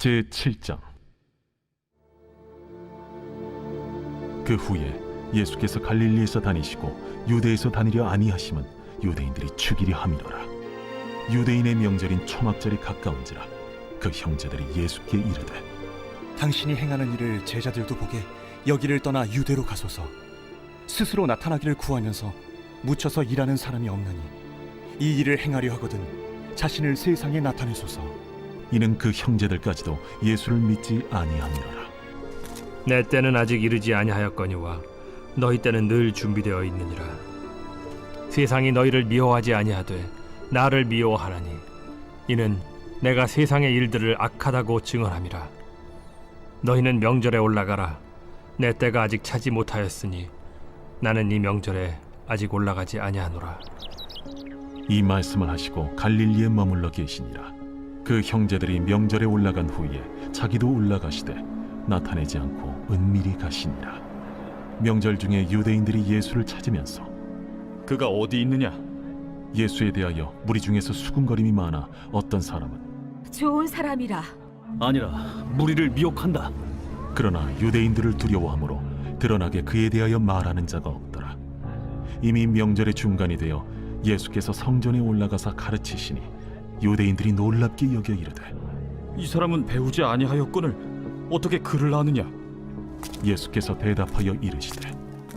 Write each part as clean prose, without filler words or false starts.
제7장. 그 후에 예수께서 갈릴리에서 다니시고 유대에서 다니려 아니하심은 유대인들이 죽이려 함이로라. 유대인의 명절인 초막절이 가까운지라 그 형제들이 예수께 이르되, 당신이 행하는 일을 제자들도 보게 여기를 떠나 유대로 가소서. 스스로 나타나기를 구하면서 묻혀서 일하는 사람이 없느니 이 일을 행하려 하거든 자신을 세상에 나타내소서. 이는 그 형제들까지도 예수를 믿지 아니함이로라. 내 때는 아직 이르지 아니하였거니와 너희 때는 늘 준비되어 있느니라. 세상이 너희를 미워하지 아니하되 나를 미워하나니 이는 내가 세상의 일들을 악하다고 증언함이라. 너희는 명절에 올라가라. 내 때가 아직 차지 못하였으니 나는 이 명절에 아직 올라가지 아니하노라. 이 말씀을 하시고 갈릴리에 머물러 계시니라. 그 형제들이 명절에 올라간 후에 자기도 올라가시되 나타내지 않고 은밀히 가시니라. 명절 중에 유대인들이 예수를 찾으면서 그가 어디 있느냐? 예수에 대하여 무리 중에서 수군거림이 많아 어떤 사람은 좋은 사람이라. 아니라 무리를 미혹한다. 그러나 유대인들을 두려워하므로 드러나게 그에 대하여 말하는 자가 없더라. 이미 명절의 중간이 되어 예수께서 성전에 올라가사 가르치시니 유대인들이 놀랍게 여겨 이르되, 이 사람은 배우지 아니하였거늘 어떻게 그를 아느냐? 예수께서 대답하여 이르시되,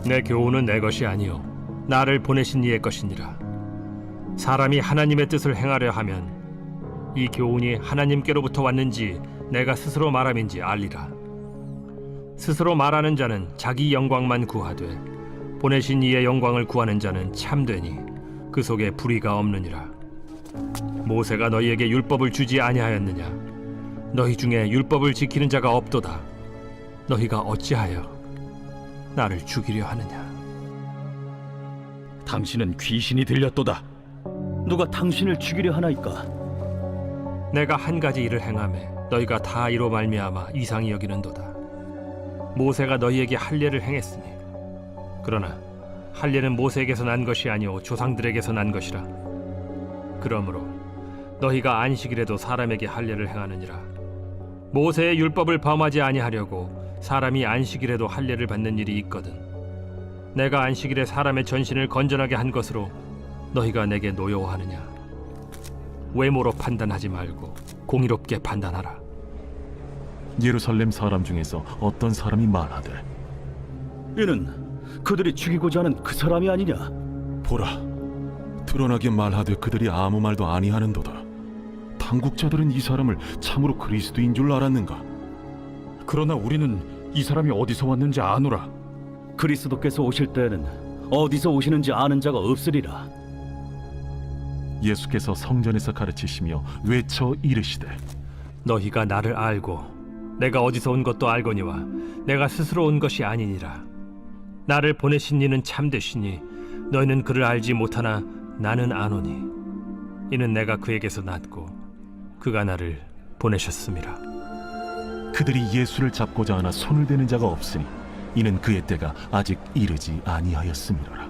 내 교훈은 내 것이 아니요 나를 보내신 이의 것이니라. 사람이 하나님의 뜻을 행하려 하면 이 교훈이 하나님께로부터 왔는지 내가 스스로 말함인지 알리라. 스스로 말하는 자는 자기 영광만 구하되 보내신 이의 영광을 구하는 자는 참되니 그 속에 불의가 없느니라. 모세가 너희에게 율법을 주지 아니하였느냐? 너희 중에 율법을 지키는 자가 없도다. 너희가 어찌하여 나를 죽이려 하느냐? 당신은 귀신이 들렸도다. 누가 당신을 죽이려 하나이까? 내가 한 가지 일을 행하매 너희가 다 이로 말미암아 이상히 여기는도다. 모세가 너희에게 할례를 행했으니 그러나 할례는 모세에게서 난 것이 아니오 조상들에게서 난 것이라. 그러므로 너희가 안식일에도 사람에게 할례를 행하느니라. 모세의 율법을 범하지 아니하려고 사람이 안식일에도 할례를 받는 일이 있거든. 내가 안식일에 사람의 전신을 건전하게 한 것으로 너희가 내게 노여워하느냐? 외모로 판단하지 말고 공의롭게 판단하라. 예루살렘 사람 중에서 어떤 사람이 말하되, 이는 그들이 죽이고자 하는 그 사람이 아니냐? 보라, 드러나게 말하되 그들이 아무 말도 아니하는도다. 당국자들은 이 사람을 참으로 그리스도인 줄 알았는가? 그러나 우리는 이 사람이 어디서 왔는지 아노라. 그리스도께서 오실 때에는 어디서 오시는지 아는 자가 없으리라. 예수께서 성전에서 가르치시며 외쳐 이르시되, 너희가 나를 알고 내가 어디서 온 것도 알거니와 내가 스스로 온 것이 아니니라. 나를 보내신 이는 참되시니 너희는 그를 알지 못하나 나는 아노니 이는 내가 그에게서 났고 그가 나를 보내셨음이라. 그들이 예수를 잡고자 하나 손을 대는 자가 없으니 이는 그의 때가 아직 이르지 아니하였음이로라.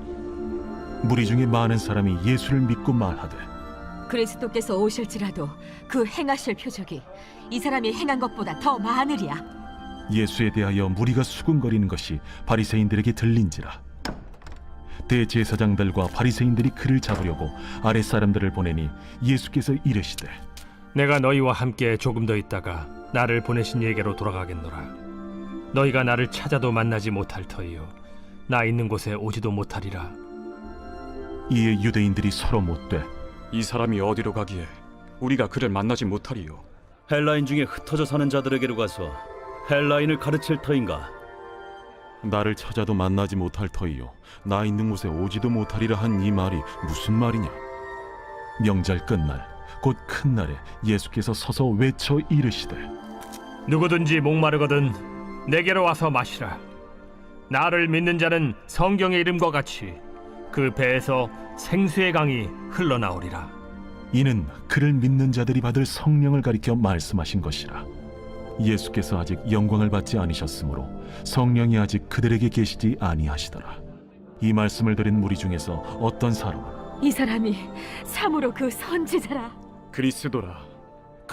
무리 중에 많은 사람이 예수를 믿고 말하되, 그리스도께서 오실지라도 그 행하실 표적이 이 사람이 행한 것보다 더 많으리야. 예수에 대하여 무리가 수군거리는 것이 바리새인들에게 들린지라. 대제사장들과 바리새인들이 그를 잡으려고 아랫사람들을 보내니 예수께서 이르시되, 내가 너희와 함께 조금 더 있다가 나를 보내신 이에게로 돌아가겠노라. 너희가 나를 찾아도 만나지 못할 터이요 나 있는 곳에 오지도 못하리라. 이에 유대인들이 서로 묻되, 이 사람이 어디로 가기에 우리가 그를 만나지 못하리요? 헬라인 중에 흩어져 사는 자들에게로 가서 헬라인을 가르칠 터인가? 나를 찾아도 만나지 못할 터이요 나 있는 곳에 오지도 못하리라 한 이 말이 무슨 말이냐? 명절 끝날 곧 큰 날에 예수께서 서서 외쳐 이르시되, 누구든지 목마르거든 내게로 와서 마시라. 나를 믿는 자는 성경의 이름과 같이 그 배에서 생수의 강이 흘러나오리라. 이는 그를 믿는 자들이 받을 성령을 가리켜 말씀하신 것이라. 예수께서 아직 영광을 받지 않으셨으므로 성령이 아직 그들에게 계시지 아니하시더라. 이 말씀을 들은 무리 중에서 어떤 사람은 이 사람이 참으로 그 선지자라. 그리스도라.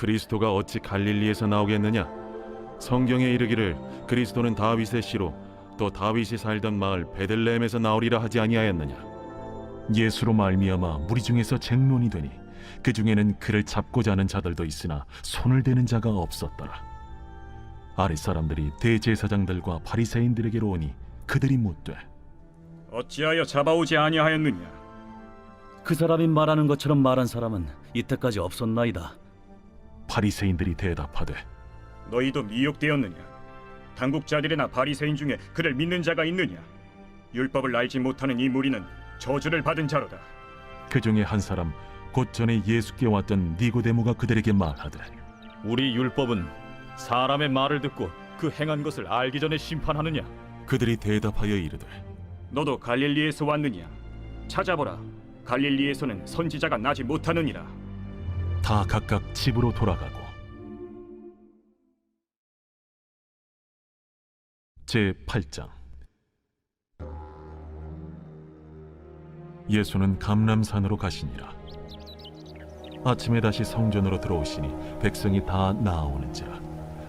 그리스도가 어찌 갈릴리에서 나오겠느냐? 성경에 이르기를 그리스도는 다윗의 씨로 또 다윗이 살던 마을 베들레헴에서 나오리라 하지 아니하였느냐? 예수로 말미암아 무리 중에서 쟁론이 되니 그 중에는 그를 잡고자 하는 자들도 있으나 손을 대는 자가 없었더라. 아랫 사람들이 대제사장들과 바리새인들에게로 오니 그들이 묻되 어찌하여 잡아오지 아니하였느냐? 그 사람이 말하는 것처럼 말한 사람은 이때까지 없었나이다. 바리새인들이 대답하되 너희도 미혹되었느냐? 당국자들이나 바리새인 중에 그를 믿는 자가 있느냐? 율법을 알지 못하는 이 무리는 저주를 받은 자로다. 그 중에 한 사람 곧 전에 예수께 왔던 니고데모가 그들에게 말하되 우리 율법은 사람의 말을 듣고 그 행한 것을 알기 전에 심판하느냐? 그들이 대답하여 이르되 너도 갈릴리에서 왔느냐? 찾아보라. 갈릴리에서는 선지자가 나지 못하느니라. 다 각각 집으로 돌아가고 제8장 예수는 감람산으로 가시니라. 아침에 다시 성전으로 들어오시니 백성이 다 나아오는지라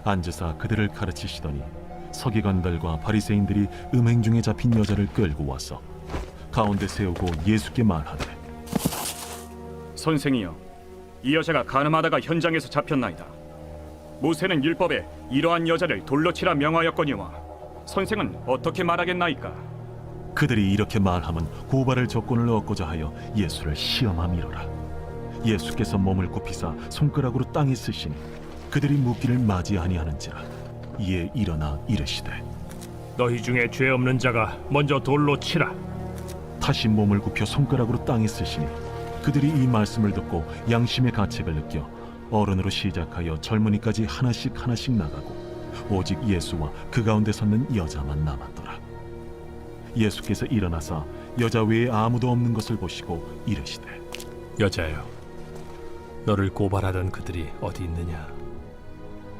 앉으사 그들을 가르치시더니 서기관들과 바리새인들이 음행 중에 잡힌 여자를 끌고 와서 가운데 세우고 예수께 말하되 선생이여, 이 여자가 간음하다가 현장에서 잡혔나이다. 모세는 율법에 이러한 여자를 돌로 치라 명하였거니와 선생은 어떻게 말하겠나이까? 그들이 이렇게 말하면 고발할 조건을 얻고자 하여 예수를 시험함이로라. 예수께서 몸을 굽히사 손가락으로 땅에 쓰시니 그들이 묻기를 맞이 아니하는지라. 이에 일어나 이르시되 너희 중에 죄 없는 자가 먼저 돌로 치라. 다시 몸을 굽혀 손가락으로 땅에 쓰시니 그들이 이 말씀을 듣고 양심의 가책을 느껴 어른으로 시작하여 젊은이까지 하나씩 하나씩 나가고 오직 예수와 그 가운데 섰는 여자만 남았더라. 예수께서 일어나사 여자 외에 아무도 없는 것을 보시고 이르시되 여자여, 너를 고발하던 그들이 어디 있느냐?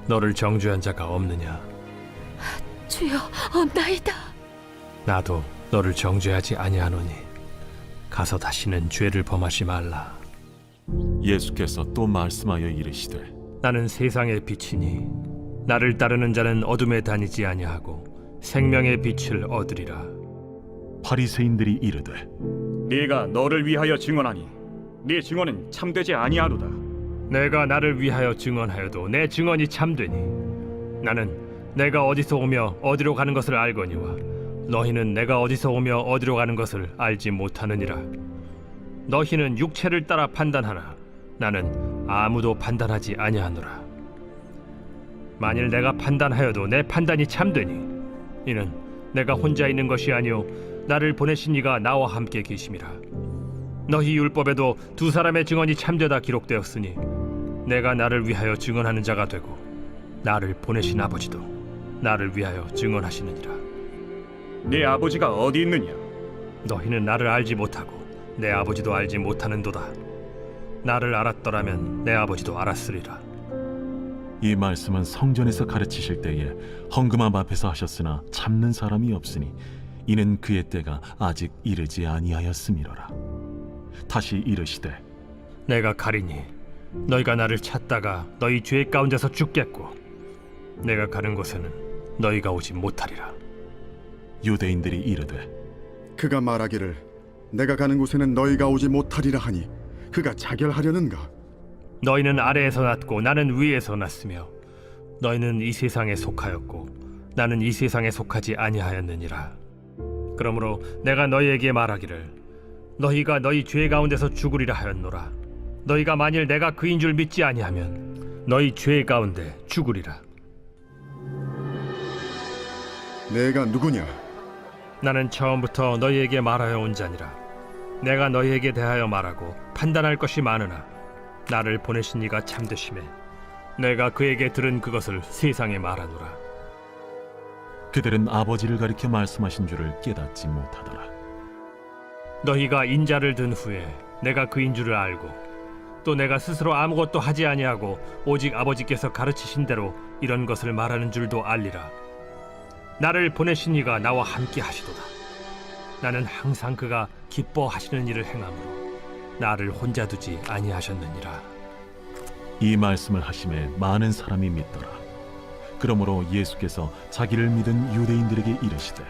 너를 정죄한 자가 없느냐? 주여, 없나이다. 나도 너를 정죄하지 아니하노니 가서 다시는 죄를 범하지 말라. 예수께서 또 말씀하여 이르시되 나는 세상의 빛이니 나를 따르는 자는 어둠에 다니지 아니하고 생명의 빛을 얻으리라. 바리새인들이 이르되 네가 너를 위하여 증언하니 네 증언은 참되지 아니하로다. 내가 나를 위하여 증언하여도 내 증언이 참되니 나는 내가 어디서 오며 어디로 가는 것을 알거니와 너희는 내가 어디서 오며 어디로 가는 것을 알지 못하느니라. 너희는 육체를 따라 판단하나 나는 아무도 판단하지 아니하노라. 만일 내가 판단하여도 내 판단이 참되니 이는 내가 혼자 있는 것이 아니요 나를 보내신 이가 나와 함께 계심이라. 너희 율법에도 두 사람의 증언이 참되다 기록되었으니 내가 나를 위하여 증언하는 자가 되고 나를 보내신 아버지도 나를 위하여 증언하시느니라. 네 아버지가 어디 있느냐? 너희는 나를 알지 못하고 내 아버지도 알지 못하는도다. 나를 알았더라면 내 아버지도 알았으리라. 이 말씀은 성전에서 가르치실 때에 헌금함 앞에서 하셨으나 참는 사람이 없으니 이는 그의 때가 아직 이르지 아니하였음이로라. 다시 이르시되 내가 가리니 너희가 나를 찾다가 너희 죄 가운데서 죽겠고 내가 가는 곳에는 너희가 오지 못하리라. 유대인들이 이르되 그가 말하기를 내가 가는 곳에는 너희가 오지 못하리라 하니 그가 자결하려는가? 너희는 아래에서 났고 나는 위에서 났으며 너희는 이 세상에 속하였고 나는 이 세상에 속하지 아니하였느니라. 그러므로 내가 너희에게 말하기를 너희가 너희 죄 가운데서 죽으리라 하였노라. 너희가 만일 내가 그인 줄 믿지 아니하면 너희 죄 가운데 죽으리라. 내가 누구냐? 나는 처음부터 너희에게 말하여 온 자니라. 내가 너희에게 대하여 말하고 판단할 것이 많으나 나를 보내신 이가 참되심에 내가 그에게 들은 그것을 세상에 말하노라. 그들은 아버지를 가리켜 말씀하신 줄을 깨닫지 못하더라. 너희가 인자를 든 후에 내가 그인 줄을 알고 또 내가 스스로 아무것도 하지 아니하고 오직 아버지께서 가르치신 대로 이런 것을 말하는 줄도 알리라. 나를 보내신 이가 나와 함께 하시도다. 나는 항상 그가 기뻐하시는 일을 행함으로 나를 혼자 두지 아니하셨느니라. 이 말씀을 하심에 많은 사람이 믿더라. 그러므로 예수께서 자기를 믿은 유대인들에게 이르시되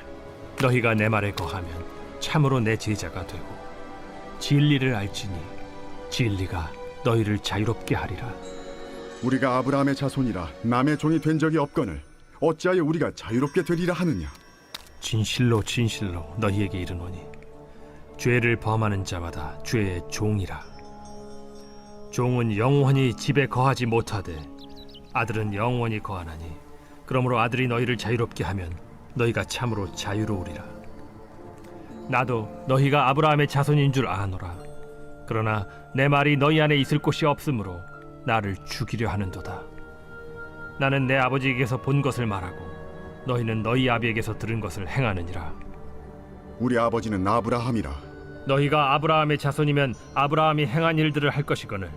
너희가 내 말에 거하면 참으로 내 제자가 되고 진리를 알지니 진리가 너희를 자유롭게 하리라. 우리가 아브라함의 자손이라 남의 종이 된 적이 없거늘 어찌하여 우리가 자유롭게 되리라 하느냐? 진실로 진실로 너희에게 이르노니 죄를 범하는 자마다 죄의 종이라. 종은 영원히 집에 거하지 못하되 아들은 영원히 거하나니 그러므로 아들이 너희를 자유롭게 하면 너희가 참으로 자유로우리라. 나도 너희가 아브라함의 자손인 줄 아노라. 그러나 내 말이 너희 안에 있을 곳이 없으므로 나를 죽이려 하는도다. 나는 내 아버지에게서 본 것을 말하고 너희는 너희 아비에게서 들은 것을 행하느니라. 우리 아버지는 아브라함이라. 너희가 아브라함의 자손이면 아브라함이 행한 일들을 할 것이거늘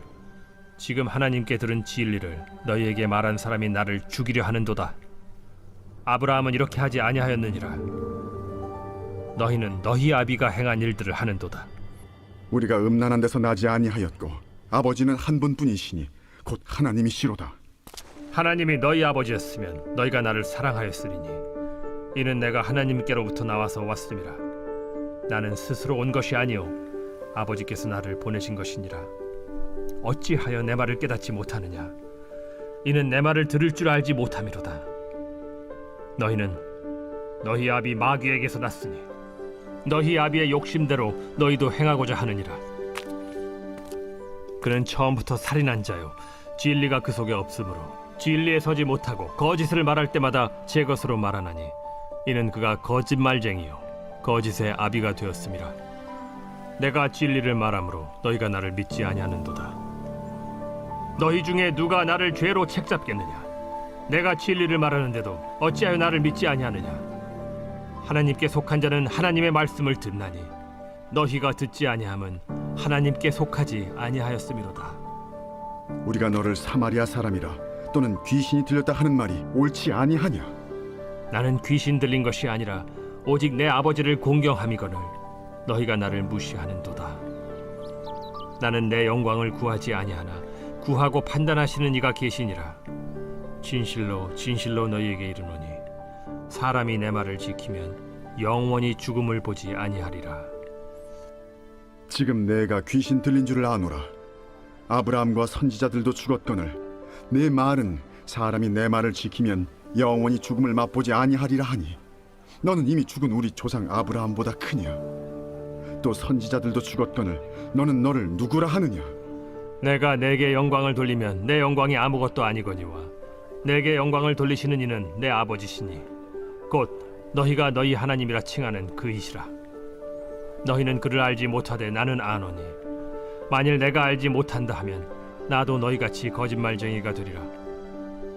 지금 하나님께 들은 진리를 너희에게 말한 사람이 나를 죽이려 하는도다. 아브라함은 이렇게 하지 아니하였느니라. 너희는 너희 아비가 행한 일들을 하는도다. 우리가 음란한 데서 나지 아니하였고 아버지는 한 분뿐이시니 곧 하나님이시로다. 하나님이 너희 아버지였으면 너희가 나를 사랑하였으리니 이는 내가 하나님께로부터 나와서 왔음이라. 나는 스스로 온 것이 아니요 아버지께서 나를 보내신 것이니라. 어찌하여 내 말을 깨닫지 못하느냐? 이는 내 말을 들을 줄 알지 못함이로다. 너희는 너희 아비 마귀에게서 났으니 너희 아비의 욕심대로 너희도 행하고자 하느니라. 그는 처음부터 살인한 자요 진리가 그 속에 없으므로 진리에 서지 못하고 거짓을 말할 때마다 제 것으로 말하나니 이는 그가 거짓말쟁이요 거짓의 아비가 되었음이라. 내가 진리를 말하므로 너희가 나를 믿지 아니하는도다. 너희 중에 누가 나를 죄로 책잡겠느냐? 내가 진리를 말하는데도 어찌하여 나를 믿지 아니하느냐? 하나님께 속한 자는 하나님의 말씀을 듣나니 너희가 듣지 아니함은 하나님께 속하지 아니하였음이로다. 우리가 너를 사마리아 사람이라 또는 귀신이 들렸다 하는 말이 옳지 아니하냐? 나는 귀신 들린 것이 아니라 오직 내 아버지를 공경함이거늘 너희가 나를 무시하는도다. 나는 내 영광을 구하지 아니하나 구하고 판단하시는 이가 계시니라. 진실로 진실로 너희에게 이르노니 사람이 내 말을 지키면 영원히 죽음을 보지 아니하리라. 지금 내가 귀신 들린 줄을 아노라. 아브라함과 선지자들도 죽었거늘 내 말은 사람이 내 말을 지키면 영원히 죽음을 맛보지 아니하리라 하니 너는 이미 죽은 우리 조상 아브라함보다 크냐? 또 선지자들도 죽었거늘 너는 너를 누구라 하느냐? 내가 내게 영광을 돌리면 내 영광이 아무것도 아니거니와 내게 영광을 돌리시는 이는 내 아버지시니 곧 너희가 너희 하나님이라 칭하는 그이시라. 너희는 그를 알지 못하되 나는 아노니 만일 내가 알지 못한다 하면 나도 너희같이 거짓말쟁이가 되리라.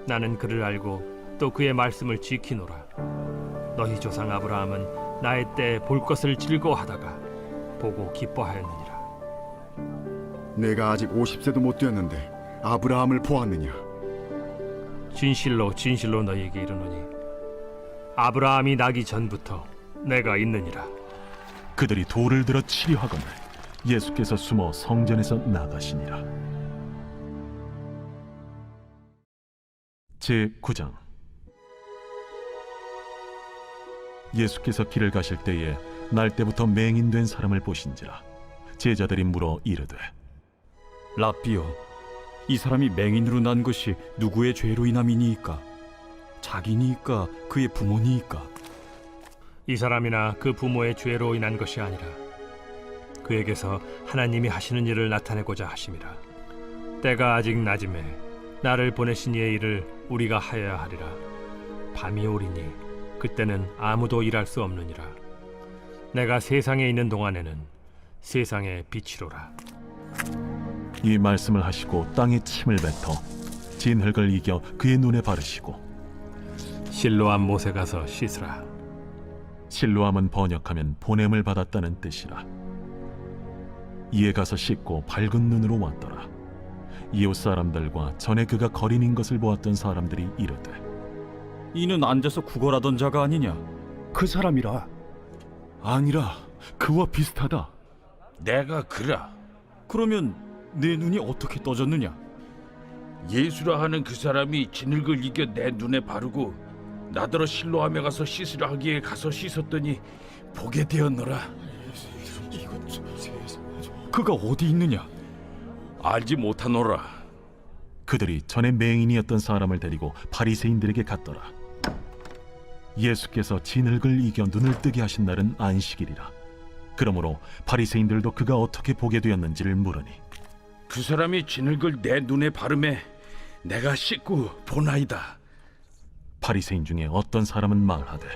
나는 그를 알고 또 그의 말씀을 지키노라. 너희 조상 아브라함은 나의 때에 볼 것을 즐거워하다가 보고 기뻐하였느니라. 내가 아직 50세도 못 되었는데 아브라함을 보았느냐? 진실로 진실로 너희에게 이르노니 아브라함이 나기 전부터 내가 있느니라. 그들이 돌을 들어 치려 하거늘 예수께서 숨어 성전에서 나가시니라. 제9장. 예수께서 길을 가실 때에 날 때부터 맹인된 사람을 보신지라. 제자들이 물어 이르되 라삐요, 이 사람이 맹인으로 난 것이 누구의 죄로 인함이니이까? 자기니이까 그의 부모니이까? 이 사람이나 그 부모의 죄로 인한 것이 아니라 그에게서 하나님이 하시는 일을 나타내고자 하심이라. 때가 아직 낮음에 나를 보내신 이의 일을 우리가 하여야 하리라. 밤이 오리니 그때는 아무도 일할 수 없느니라. 내가 세상에 있는 동안에는 세상의 빛이로라. 이 말씀을 하시고 땅에 침을 뱉어 진흙을 이겨 그의 눈에 바르시고 실로암 못에 가서 씻으라. 실로암은 번역하면 보냄을 받았다는 뜻이라. 이에 가서 씻고 밝은 눈으로 왔더라. 이웃 사람들과 전에 그가 거린인 것을 보았던 사람들이 이르되 이는 앉아서 구걸하던 자가 아니냐? 그 사람이라. 아니라 그와 비슷하다. 내가 그라. 그러면 내 눈이 어떻게 떠졌느냐? 예수라 하는 그 사람이 진흙을 이겨 내 눈에 바르고 나더러 실로암에 가서 씻으라 하기에 가서 씻었더니 보게 되었노라. 그가 어디 있느냐? 알지 못하노라. 그들이 전에 맹인이었던 사람을 데리고 바리새인들에게 갔더라. 예수께서 진흙을 이겨 눈을 뜨게 하신 날은 안식일이라. 그러므로 바리새인들도 그가 어떻게 보게 되었는지를 물으니 그 사람이 진흙을 내 눈에 바르매 내가 씻고 보나이다. 바리새인 중에 어떤 사람은 말하되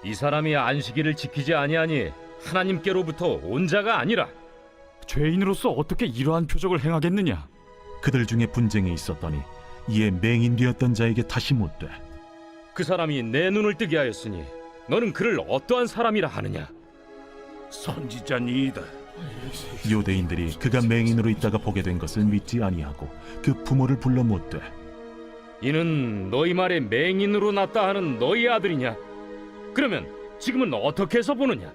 이 사람이 안식일을 지키지 아니하니 하나님께로부터 온 자가 아니라. 죄인으로서 어떻게 이러한 표적을 행하겠느냐? 그들 중에 분쟁이 있었더니 이에 맹인 되었던 자에게 다시 묻되 그 사람이 내 눈을 뜨게 하였으니 너는 그를 어떠한 사람이라 하느냐? 선지자니이다. 유대인들이 그가 맹인으로 있다가 보게 된 것을 믿지 아니하고 그 부모를 불러 묻되 이는 너희 말에 맹인으로 났다 하는 너희 아들이냐? 그러면 지금은 어떻게 해서 보느냐?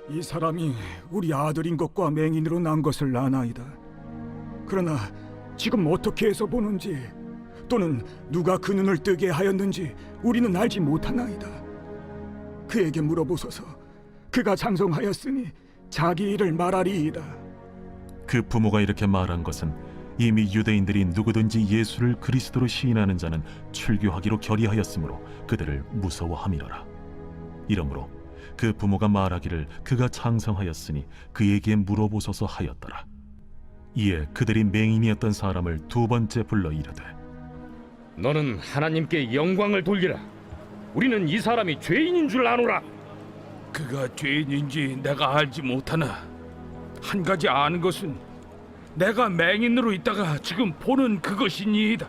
이 사람이 우리 아들인 것과 맹인으로 난 것을 아나이다. 그러나 지금 어떻게 해서 보는지 또는 누가 그 눈을 뜨게 하였는지 우리는 알지 못하나이다. 그에게 물어보소서. 그가 장성하였으니 자기 일을 말하리이다. 그 부모가 이렇게 말한 것은 이미 유대인들이 누구든지 예수를 그리스도로 시인하는 자는 출교하기로 결의하였으므로 그들을 무서워함이로라. 이러므로 그 부모가 말하기를 그가 장성하였으니 그에게 물어보소서 하였더라. 이에 그들이 맹인이었던 사람을 두 번째 불러 이르되 너는 하나님께 영광을 돌리라. 우리는 이 사람이 죄인인 줄 아노라. 그가 죄인인지 내가 알지 못하나 한 가지 아는 것은 내가 맹인으로 있다가 지금 보는 그것이니이다.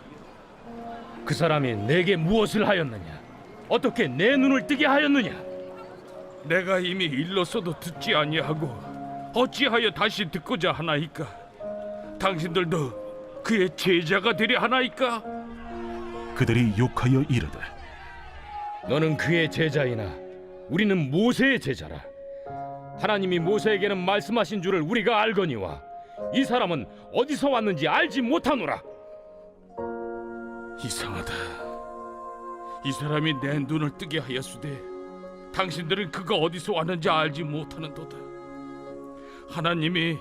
그 사람이 내게 무엇을 하였느냐? 어떻게 내 눈을 뜨게 하였느냐? 내가 이미 일렀어도 듣지 아니하고 어찌하여 다시 듣고자 하나이까? 당신들도 그의 제자가 되려 하나이까? 그들이 욕하여 이르되 너는 그의 제자이나 우리는 모세의 제자라. 하나님이 모세에게는 말씀하신 줄을 우리가 알거니와 이 사람은 어디서 왔는지 알지 못하노라. 이상하다. 이 사람이 내 눈을 뜨게 하였으되 당신들은 그가 어디서 왔는지 알지 못하는도다. 하나님이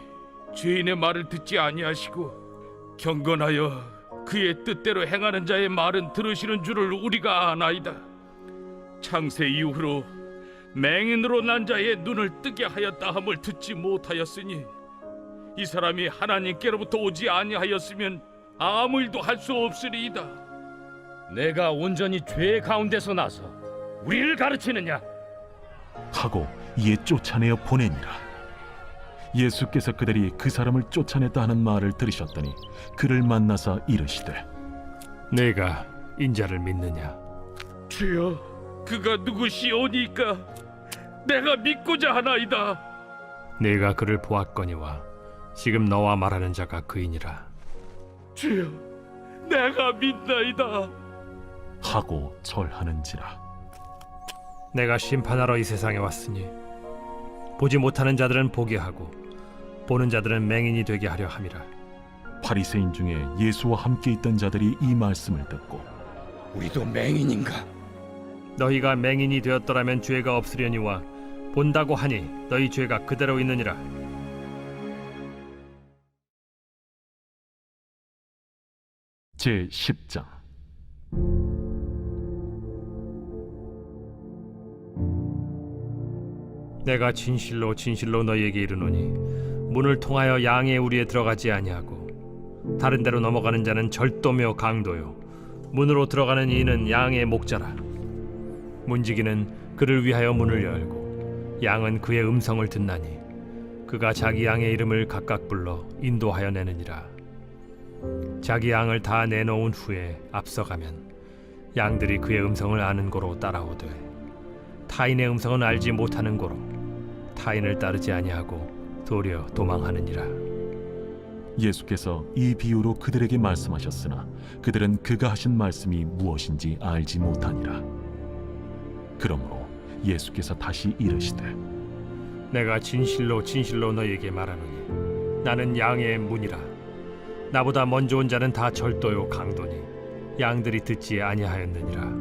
죄인의 말을 듣지 아니하시고 경건하여 그의 뜻대로 행하는 자의 말은 들으시는 줄을 우리가 아나이다. 창세 이후로 맹인으로 난 자의 눈을 뜨게 하였다 함을 듣지 못하였으니 이 사람이 하나님께로부터 오지 아니하였으면 아무 일도 할 수 없으리이다. 내가 온전히 죄 가운데서 나서 우리를 가르치느냐? 하고 이에 쫓아내어 보내니라. 예수께서 그들이 그 사람을 쫓아냈다 하는 말을 들으셨더니 그를 만나사 이르시되 내가 인자를 믿느냐? 주여, 그가 누구시오니까 내가 믿고자 하나이다. 내가 그를 보았거니와 지금 너와 말하는 자가 그이니라. 주여, 내가 믿나이다. 하고 절하는지라. 내가 심판하러 이 세상에 왔으니 보지 못하는 자들은 보게 하고 보는 자들은 맹인이 되게 하려 함이라. 바리새인 중에 예수와 함께 있던 자들이 이 말씀을 듣고 우리도 맹인인가? 너희가 맹인이 되었더라면 죄가 없으려니와 본다고 하니 너희 죄가 그대로 있느니라. 제10장. 내가 진실로 진실로 너희에게 이르노니 문을 통하여 양의 우리에 들어가지 아니하고 다른 데로 넘어가는 자는 절도며 강도요 문으로 들어가는 이는 양의 목자라. 문지기는 그를 위하여 문을 열고 양은 그의 음성을 듣나니 그가 자기 양의 이름을 각각 불러 인도하여 내느니라. 자기 양을 다 내놓은 후에 앞서가면 양들이 그의 음성을 아는 고로 따라오되 타인의 음성은 알지 못하는 고로 타인을 따르지 아니하고 도리어 도망하느니라. 예수께서 이 비유로 그들에게 말씀하셨으나 그들은 그가 하신 말씀이 무엇인지 알지 못하니라. 그러므로 예수께서 다시 이르시되 내가 진실로 진실로 너희에게 말하노니 나는 양의 문이라. 나보다 먼저 온 자는 다 절도요 강도니 양들이 듣지 아니하였느니라.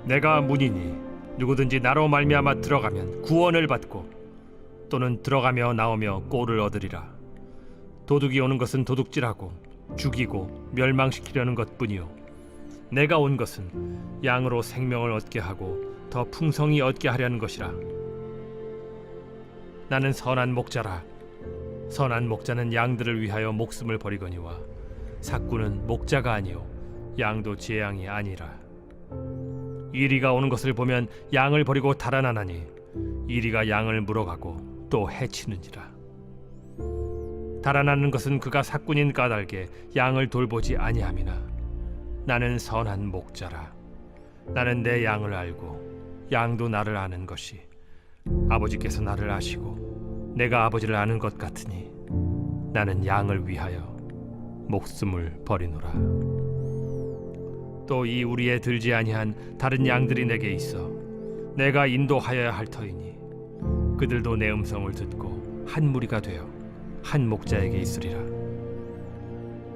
내가 문이니 누구든지 나로 말미암아 들어가면 구원을 받고 또는 들어가며 나오며 꼴을 얻으리라. 도둑이 오는 것은 도둑질하고 죽이고 멸망시키려는 것뿐이요 내가 온 것은 양으로 생명을 얻게 하고 더 풍성히 얻게 하려는 것이라. 나는 선한 목자라. 선한 목자는 양들을 위하여 목숨을 버리거니와 삭구는 목자가 아니요 양도 제 양이 아니라. 이리가 오는 것을 보면 양을 버리고 달아나나니 이리가 양을 물어가고 또 해치는지라. 달아나는 것은 그가 삭군인 까닭에 양을 돌보지 아니함이나 나는 선한 목자라. 나는 내 양을 알고 양도 나를 아는 것이 아버지께서 나를 아시고 내가 아버지를 아는 것 같으니 나는 양을 위하여 목숨을 버리노라. 또 이 우리에 들지 아니한 다른 양들이 내게 있어 내가 인도하여야 할 터이니 그들도 내 음성을 듣고 한 무리가 되어 한 목자에게 있으리라.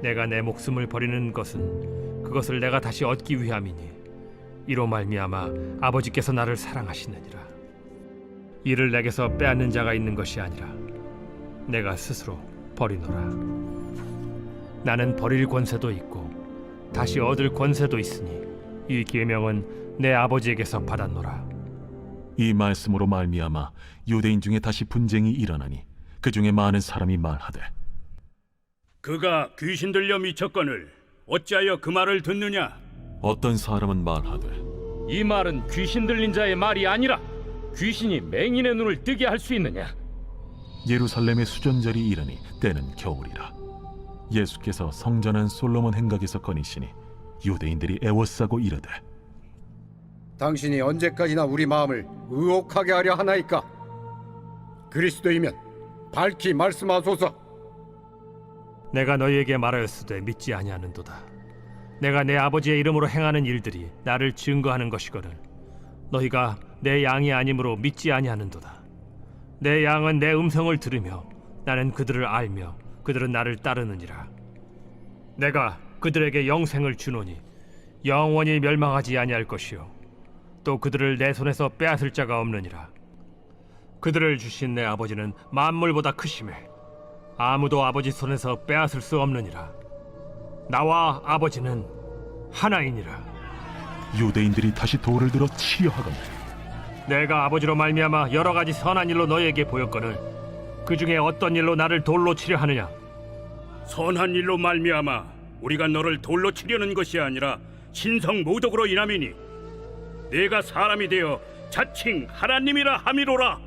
내가 내 목숨을 버리는 것은 그것을 내가 다시 얻기 위함이니 이로 말미암아 아버지께서 나를 사랑하시느니라. 이를 내게서 빼앗는 자가 있는 것이 아니라 내가 스스로 버리노라. 나는 버릴 권세도 있고 다시 얻을 권세도 있으니 이 계명은 내 아버지에게서 받았노라. 이 말씀으로 말미암아 유대인 중에 다시 분쟁이 일어나니 그 중에 많은 사람이 말하되 그가 귀신 들려 미쳤거늘 어찌하여 그 말을 듣느냐? 어떤 사람은 말하되 이 말은 귀신 들린 자의 말이 아니라 귀신이 맹인의 눈을 뜨게 할 수 있느냐? 예루살렘의 수전절이 이르니 때는 겨울이라. 예수께서 성전한 솔로몬 행각에서 거니시니 유대인들이 애워싸고 이르되 당신이 언제까지나 우리 마음을 의혹하게 하려 하나이까? 그리스도이면 밝히 말씀하소서. 내가 너희에게 말하였으되 믿지 아니하는도다. 내가 내 아버지의 이름으로 행하는 일들이 나를 증거하는 것이거늘 너희가 내 양이 아니므로 믿지 아니하는도다. 내 양은 내 음성을 들으며 나는 그들을 알며 그들은 나를 따르느니라. 내가 그들에게 영생을 주노니 영원히 멸망하지 아니할 것이요 또 그들을 내 손에서 빼앗을 자가 없느니라. 그들을 주신 내 아버지는 만물보다 크심에 아무도 아버지 손에서 빼앗을 수 없느니라. 나와 아버지는 하나이니라. 유대인들이 다시 돌을 들어 치려 하거늘 내가 아버지로 말미암아 여러 가지 선한 일로 너희에게 보였거늘 그 중에 어떤 일로 나를 돌로 치려 하느냐? 선한 일로 말미암아 우리가 너를 돌로 치려는 것이 아니라 신성 모독으로 인함이니 네가 사람이 되어 자칭 하나님이라 함이로라.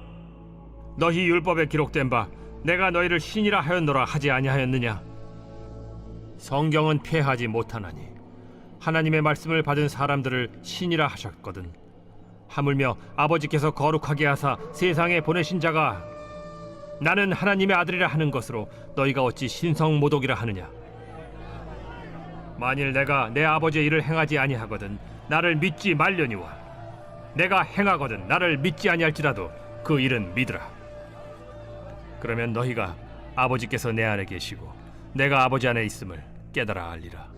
너희 율법에 기록된 바 내가 너희를 신이라 하였노라 하지 아니하였느냐? 성경은 폐하지 못하나니 하나님의 말씀을 받은 사람들을 신이라 하셨거든. 하물며 아버지께서 거룩하게 하사 세상에 보내신 자가 나는 하나님의 아들이라 하는 것으로 너희가 어찌 신성모독이라 하느냐? 만일 내가 내 아버지의 일을 행하지 아니하거든 나를 믿지 말려니와 내가 행하거든 나를 믿지 아니할지라도 그 일은 믿으라. 그러면 너희가 아버지께서 내 안에 계시고 내가 아버지 안에 있음을 깨달아 알리라.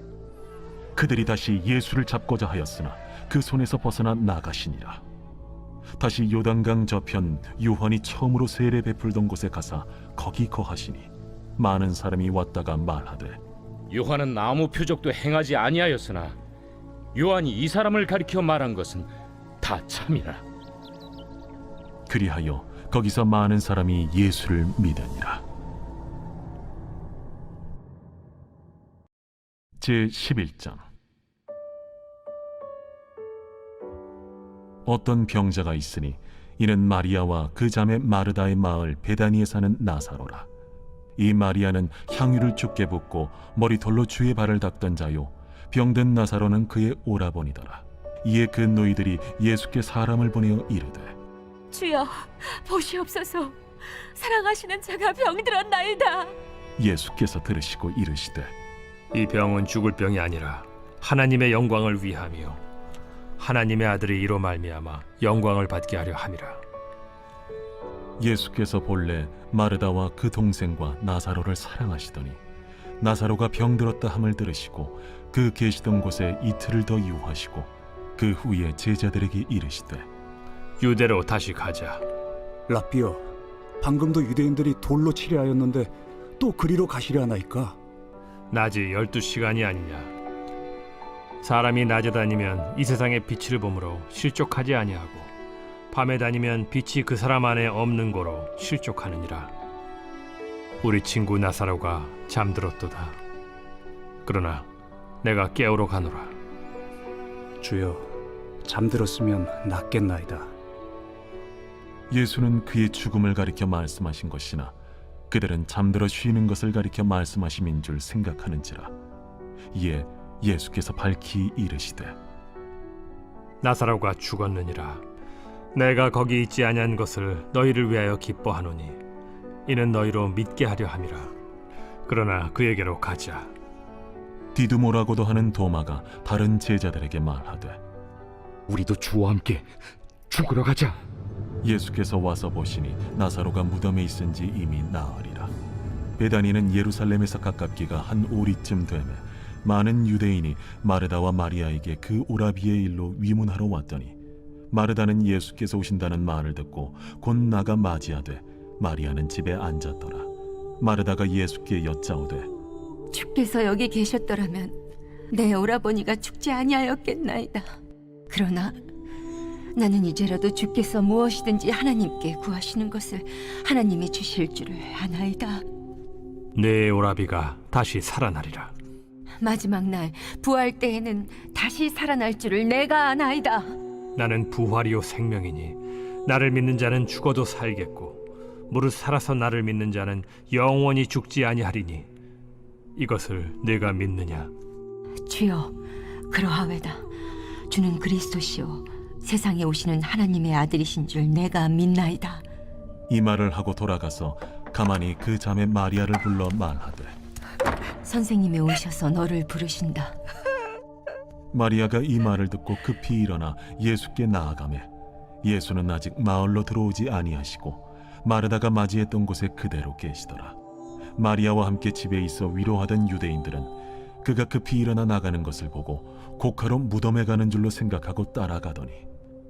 그들이 다시 예수를 잡고자 하였으나 그 손에서 벗어나 나가시니라. 다시 요단강 저편 요한이 처음으로 세례 베풀던 곳에 가사 거기 거하시니 많은 사람이 왔다가 말하되 요한은 아무 표적도 행하지 아니하였으나 요한이 이 사람을 가리켜 말한 것은 다 참이라. 그리하여 거기서 많은 사람이 예수를 믿으니라. 제11장. 어떤 병자가 있으니 이는 마리아와 그 자매 마르다의 마을 베다니에 사는 나사로라. 이 마리아는 향유를 죽게 붓고 머리털로 주의 발을 닦던 자요 병든 나사로는 그의 오라버니더라. 이에 그 노이들이 예수께 사람을 보내어 이르되 주여 보시옵소서 사랑하시는 자가 병들었나이다. 예수께서 들으시고 이르시되 이 병은 죽을 병이 아니라 하나님의 영광을 위함이요 하나님의 아들이 이로 말미암아 영광을 받게 하려 함이라. 예수께서 본래 마르다와 그 동생과 나사로를 사랑하시더니 나사로가 병들었다 함을 들으시고 그 계시던 곳에 이틀을 더 유하시고 그 후에 제자들에게 이르시되 유대로 다시 가자. 라삐여, 방금도 유대인들이 돌로 치려 하였는데 또 그리로 가시려 하나이까? 낮이 12시간이 아니냐. 사람이 낮에 다니면 이 세상의 빛을 보므로 실족하지 아니하고 밤에 다니면 빛이 그 사람 안에 없는 고로 실족하느니라. 우리 친구 나사로가 잠들었도다. 그러나 내가 깨우러 가노라. 주여, 잠들었으면 낫겠나이다. 예수는 그의 죽음을 가리켜 말씀하신 것이나 그들은 잠들어 쉬는 것을 가리켜 말씀하심인 줄 생각하는지라. 이에 예수께서 밝히 이르시되 나사로가 죽었느니라. 내가 거기 있지 아니한 것을 너희를 위하여 기뻐하노니 이는 너희로 믿게 하려 함이라. 그러나 그에게로 가자. 디두모라고도 하는 도마가 다른 제자들에게 말하되 우리도 주와 함께 죽으러 가자. 예수께서 와서 보시니 나사로가 무덤에 있은지 이미 나으리라. 베다니는 예루살렘에서 가깝기가 한 오리쯤 되매 많은 유대인이 마르다와 마리아에게 그 오라비의 일로 위문하러 왔더니 마르다는 예수께서 오신다는 말을 듣고 곧 나가 맞이하되 마리아는 집에 앉았더라. 마르다가 예수께 여짜오되 주께서 여기 계셨더라면 내 오라버니가 죽지 아니하였겠나이다. 그러나 나는 이제라도 주께서 무엇이든지 하나님께 구하시는 것을 하나님이 주실 줄을 아나이다. 내 오라비가 다시 살아나리라. 마지막 날 부활 때에는 다시 살아날 줄을 내가 아나이다. 나는 부활이요 생명이니 나를 믿는 자는 죽어도 살겠고 무릇 살아서 나를 믿는 자는 영원히 죽지 아니하리니 이것을 내가 믿느냐? 주여, 그러하외다. 주는 그리스도시요 세상에 오시는 하나님의 아들이신 줄 내가 믿나이다. 이 말을 하고 돌아가서 가만히 그 자매 마리아를 불러 말하되 선생님이 오셔서 너를 부르신다. 마리아가 이 말을 듣고 급히 일어나 예수께 나아가매 예수는 아직 마을로 들어오지 아니하시고 마르다가 맞이했던 곳에 그대로 계시더라. 마리아와 함께 집에 있어 위로하던 유대인들은 그가 급히 일어나 나가는 것을 보고 곡하러 무덤에 가는 줄로 생각하고 따라가더니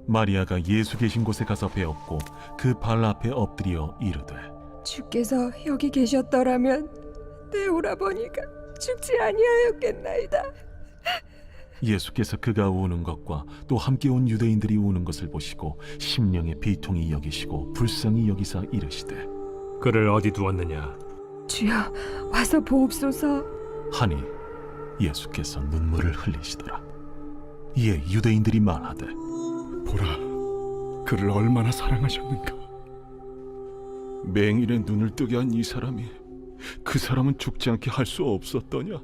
마리아가 예수 계신 곳에 가서 배웠고 그 발 앞에 엎드려 이르되 주께서 여기 계셨더라면 내 오라버니가 죽지 아니하였겠나이다. 예수께서 그가 우는 것과 또 함께 온 유대인들이 우는 것을 보시고 심령의 비통이 여기시고 불쌍히 여기사 이르시되 그를 어디 두었느냐? 주여, 와서 보옵소서. 하니 예수께서 눈물을 흘리시더라. 이에 유대인들이 말하되 보라, 그를 얼마나 사랑하셨는가. 맹인의 눈을 뜨게 한 이 사람이 그 사람은 죽지 않게 할 수 없었더냐?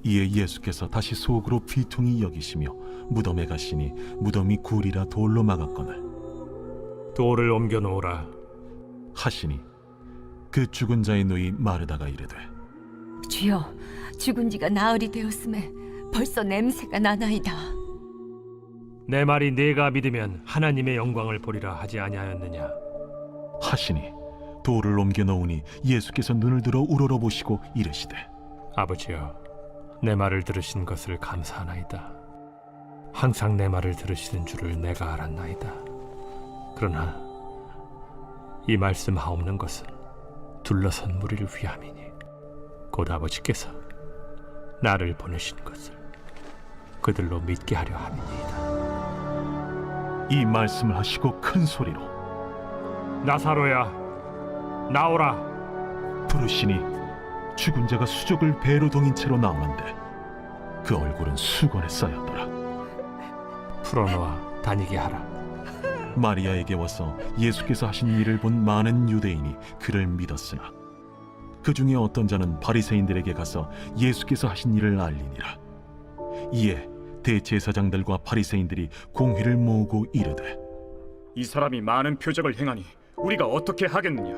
이에 예수께서 다시 속으로 비통히 여기시며 무덤에 가시니 무덤이 굴이라 돌로 막았거늘 돌을 옮겨 놓으라 하시니 그 죽은 자의 누이 마르다가 이르되 주여, 죽은 지가 나흘이 되었음에 벌써 냄새가 나나이다. 내 말이 네가 믿으면 하나님의 영광을 보리라 하지 아니하였느냐? 하시니 돌을 옮겨 놓으니 예수께서 눈을 들어 우러러보시고 이르시되 아버지여, 내 말을 들으신 것을 감사하나이다. 항상 내 말을 들으시는 줄을 내가 알았나이다. 그러나 이 말씀하옵는 것은 둘러선 무리를 위함이니 곧 아버지께서 나를 보내신 것을 그들로 믿게 하려 함이니이다. 이 말씀을 하시고 큰 소리로 나사로야, 나오라. 부르시니 죽은 자가 수족을 배로 동인 채로 나오는데 그 얼굴은 수건에 쌓였더라. 풀어놓아 다니게 하라. 마리아에게 와서 예수께서 하신 일을 본 많은 유대인이 그를 믿었으나 그 중에 어떤 자는 바리새인들에게 가서 예수께서 하신 일을 알리니라. 이에 대제사장들과 바리새인들이 공회를 모으고 이르되 이 사람이 많은 표적을 행하니 우리가 어떻게 하겠느냐?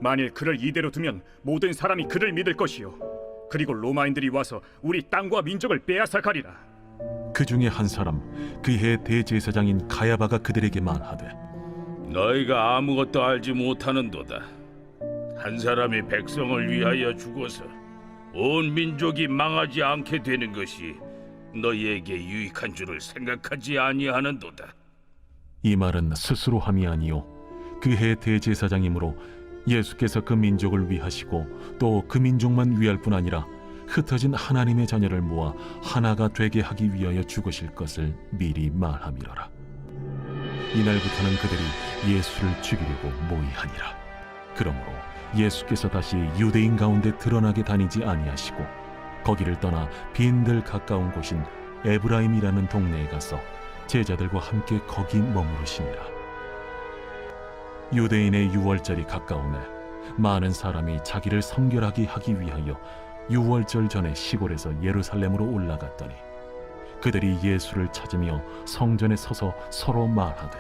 만일 그를 이대로 두면 모든 사람이 그를 믿을 것이요 그리고 로마인들이 와서 우리 땅과 민족을 빼앗아 가리라. 그 중에 한 사람 그해 대제사장인 가야바가 그들에게 말하되 너희가 아무것도 알지 못하는도다. 한 사람이 백성을 위하여 죽어서 온 민족이 망하지 않게 되는 것이 너희에게 유익한 줄을 생각하지 아니하는도다. 이 말은 스스로 함이 아니요 그 해 대제사장이므로 예수께서 그 민족을 위하시고 또 그 민족만 위할 뿐 아니라 흩어진 하나님의 자녀를 모아 하나가 되게 하기 위하여 죽으실 것을 미리 말함이로라. 이날부터는 그들이 예수를 죽이려고 모의하니라. 그러므로 예수께서 다시 유대인 가운데 드러나게 다니지 아니하시고 거기를 떠나 빈들 가까운 곳인 에브라임이라는 동네에 가서 제자들과 함께 거기 머무르시니라. 유대인의 유월절이 가까우매 많은 사람이 자기를 성결하게 하기 위하여 유월절 전에 시골에서 예루살렘으로 올라갔더니 그들이 예수를 찾으며 성전에 서서 서로 말하되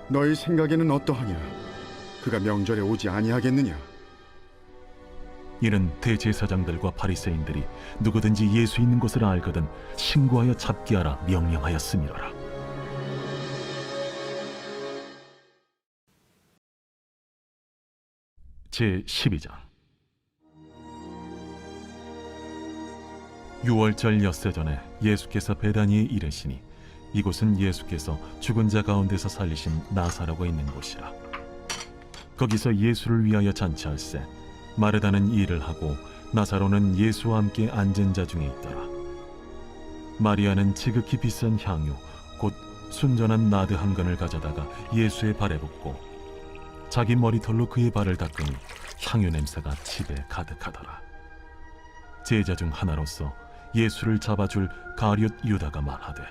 너희 생각에는 어떠하냐? 그가 명절에 오지 아니하겠느냐? 이는 대제사장들과 바리새인들이 누구든지 예수 있는 곳을 알거든 신고하여 잡게 하라 명령하였음이로라. 제12장 유월절 엿새 전에 예수께서 베다니에 이르시니 이곳은 예수께서 죽은 자 가운데서 살리신 나사로가 있는 곳이라. 거기서 예수를 위하여 잔치할세 마르다는 일을 하고 나사로는 예수와 함께 앉은 자 중에 있더라. 마리아는 지극히 비싼 향유 곧 순전한 나드 한 근을 가져다가 예수의 발에 붓고 자기 머리털로 그의 발을 닦으니 향유 냄새가 집에 가득하더라. 제자 중 하나로서 예수를 잡아줄 가룟 유다가 말하되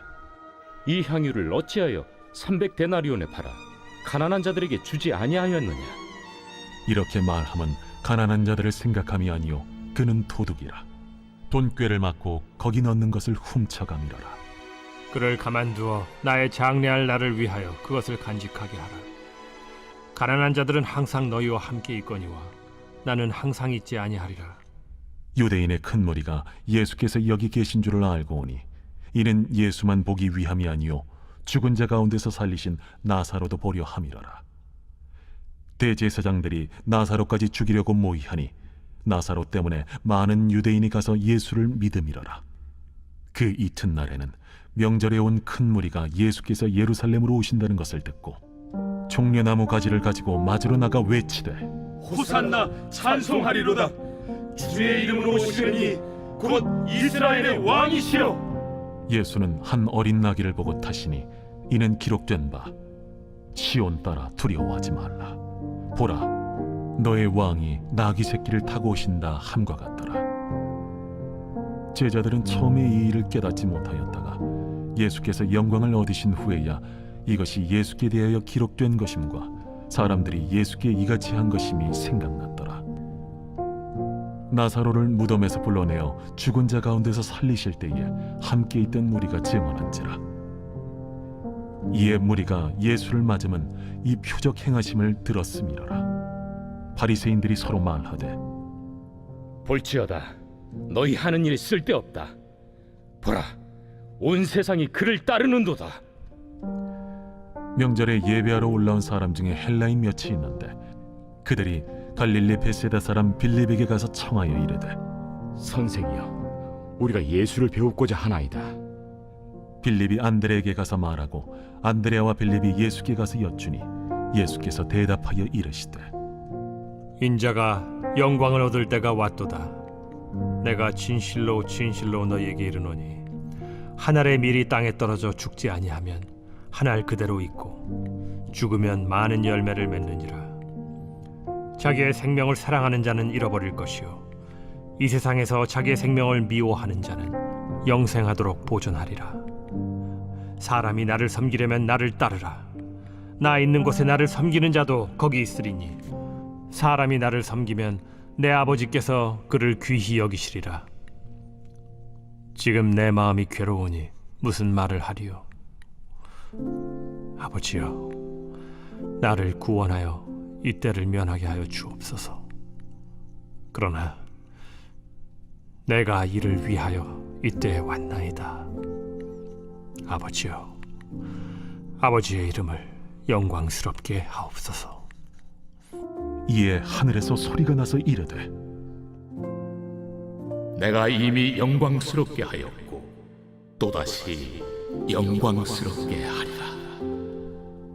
이 향유를 어찌하여 300데나리온에 팔아 가난한 자들에게 주지 아니하였느냐? 이렇게 말함은 가난한 자들을 생각함이 아니요 그는 도둑이라. 돈꾀를 맞고 거기 넣는 것을 훔쳐가미러라. 그를 가만두어 나의 장래할 날을 위하여 그것을 간직하게 하라. 가난한 자들은 항상 너희와 함께 있거니와 나는 항상 있지 아니하리라. 유대인의 큰 무리가 예수께서 여기 계신 줄을 알고 오니 이는 예수만 보기 위함이 아니요 죽은 자 가운데서 살리신 나사로도 보려 함이로라. 대제사장들이 나사로까지 죽이려고 모의하니 나사로 때문에 많은 유대인이 가서 예수를 믿음이로라. 그 이튿날에는 명절에 온 큰 무리가 예수께서 예루살렘으로 오신다는 것을 듣고 종려나무 가지를 가지고 맞으러 나가 외치되 호산나 찬송하리로다. 주의 이름으로 오시려니 곧 이스라엘의 왕이시여. 예수는 한 어린 나귀를 보고 타시니 이는 기록된 바 시온 따라 두려워하지 말라. 보라 너의 왕이 나귀 새끼를 타고 오신다 함과 같더라. 제자들은 처음에 이 일을 깨닫지 못하였다가 예수께서 영광을 얻으신 후에야 이것이 예수께 대하여 기록된 것임과 사람들이 예수께 이같이 한 것임이 생각났더라. 나사로를 무덤에서 불러내어 죽은 자 가운데서 살리실 때에 함께 있던 무리가 증언한지라. 이에 무리가 예수를 맞으면 이 표적 행하심을 들었음이로라. 바리새인들이 서로 말하되 볼지어다 너희 하는 일이 쓸데없다. 보라 온 세상이 그를 따르는도다. 명절에 예배하러 올라온 사람 중에 헬라인 몇이 있는데 그들이 갈릴리 베세다 사람 빌립에게 가서 청하여 이르되 선생이여 우리가 예수를 배우고자 하나이다. 빌립이 안드레에게 가서 말하고 안드레와 빌립이 예수께 가서 여쭈니 예수께서 대답하여 이르시되 인자가 영광을 얻을 때가 왔도다. 내가 진실로 진실로 너희에게 이르노니 한 알의 밀이 땅에 떨어져 죽지 아니하면 한 알 그대로 있고 죽으면 많은 열매를 맺느니라. 자기의 생명을 사랑하는 자는 잃어버릴 것이요 이 세상에서 자기의 생명을 미워하는 자는 영생하도록 보존하리라. 사람이 나를 섬기려면 나를 따르라. 나 있는 곳에 나를 섬기는 자도 거기 있으리니 사람이 나를 섬기면 내 아버지께서 그를 귀히 여기시리라. 지금 내 마음이 괴로우니 무슨 말을 하리요? 아버지여, 나를 구원하여 이 때를 면하게 하여 주옵소서. 그러나 내가 이를 위하여 이때에 왔나이다. 아버지여, 아버지의 이름을 영광스럽게 하옵소서. 이에 하늘에서 소리가 나서 이르되 내가 이미 영광스럽게 하였고 또다시 영광스럽게 하리라.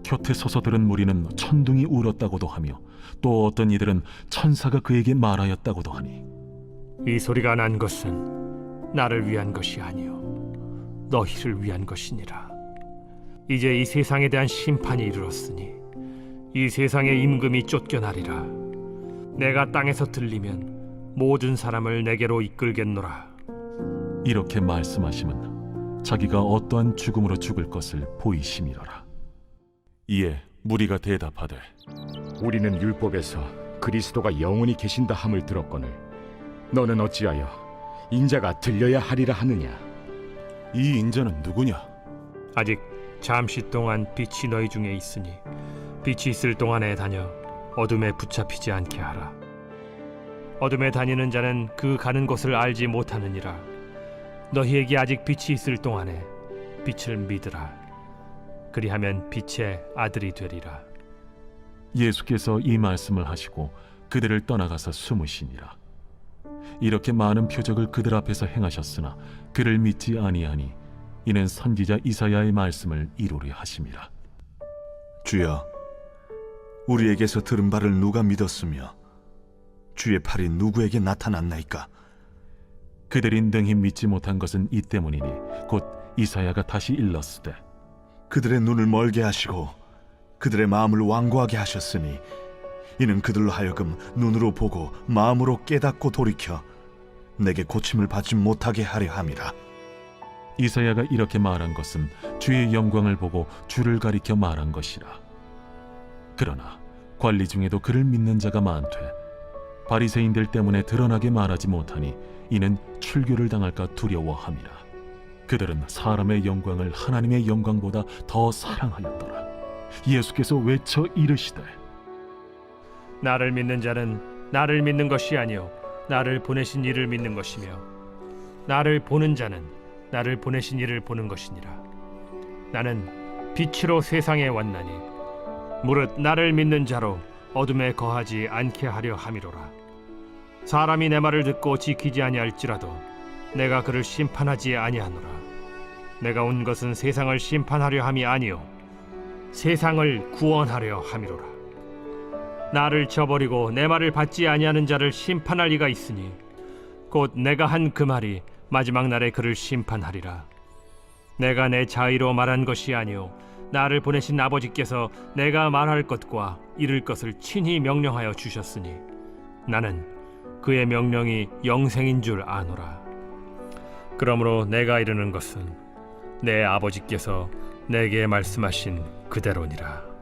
곁에 서서 들은 무리는 천둥이 울었다고도 하며 또 어떤 이들은 천사가 그에게 말하였다고도 하니 이 소리가 난 것은 나를 위한 것이 아니요 너희를 위한 것이니라. 이제 이 세상에 대한 심판이 이르렀으니 이 세상의 임금이 쫓겨나리라. 내가 땅에서 들리면 모든 사람을 내게로 이끌겠노라. 이렇게 말씀하심은 자기가 어떠한 죽음으로 죽을 것을 보이심이로라. 이에 무리가 대답하되 우리는 율법에서 그리스도가 영원히 계신다 함을 들었거늘 너는 어찌하여 인자가 들려야 하리라 하느냐? 이 인자는 누구냐? 아직 잠시 동안 빛이 너희 중에 있으니 빛이 있을 동안에 다녀 어둠에 붙잡히지 않게 하라. 어둠에 다니는 자는 그 가는 곳을 알지 못하느니라. 너희에게 아직 빛이 있을 동안에 빛을 믿으라. 그리하면 빛의 아들이 되리라. 예수께서 이 말씀을 하시고 그들을 떠나가서 숨으시니라. 이렇게 많은 표적을 그들 앞에서 행하셨으나 그를 믿지 아니하니 이는 선지자 이사야의 말씀을 이루려 하심이라. 주여, 우리에게서 들은 바를 누가 믿었으며 주의 팔이 누구에게 나타났나이까? 그들이 능히 믿지 못한 것은 이 때문이니 곧 이사야가 다시 일렀으되 그들의 눈을 멀게 하시고 그들의 마음을 완고하게 하셨으니 이는 그들로 하여금 눈으로 보고 마음으로 깨닫고 돌이켜 내게 고침을 받지 못하게 하려 함이라. 이사야가 이렇게 말한 것은 주의 영광을 보고 주를 가리켜 말한 것이라. 그러나 관리 중에도 그를 믿는 자가 많되 바리새인들 때문에 드러나게 말하지 못하니 이는 출교를 당할까 두려워함이라. 그들은 사람의 영광을 하나님의 영광보다 더 사랑하였더라. 예수께서 외쳐 이르시되 나를 믿는 자는 나를 믿는 것이 아니요 나를 보내신 이를 믿는 것이며 나를 보는 자는 나를 보내신 이를 보는 것이니라. 나는 빛으로 세상에 왔나니 무릇 나를 믿는 자로 어둠에 거하지 않게 하려 함이로라. 사람이 내 말을 듣고 지키지 아니할지라도 내가 그를 심판하지 아니하노라. 내가 온 것은 세상을 심판하려 함이 아니요 세상을 구원하려 함이로라. 나를 저버리고 내 말을 받지 아니하는 자를 심판할 이가 있으니 곧 내가 한 그 말이 마지막 날에 그를 심판하리라. 내가 내 자의로 말한 것이 아니요 나를 보내신 아버지께서 내가 말할 것과 이룰 것을 친히 명령하여 주셨으니 나는 그의 명령이 영생인 줄 아노라. 그러므로 내가 이르는 것은 내 아버지께서 내게 말씀하신 그대로니라.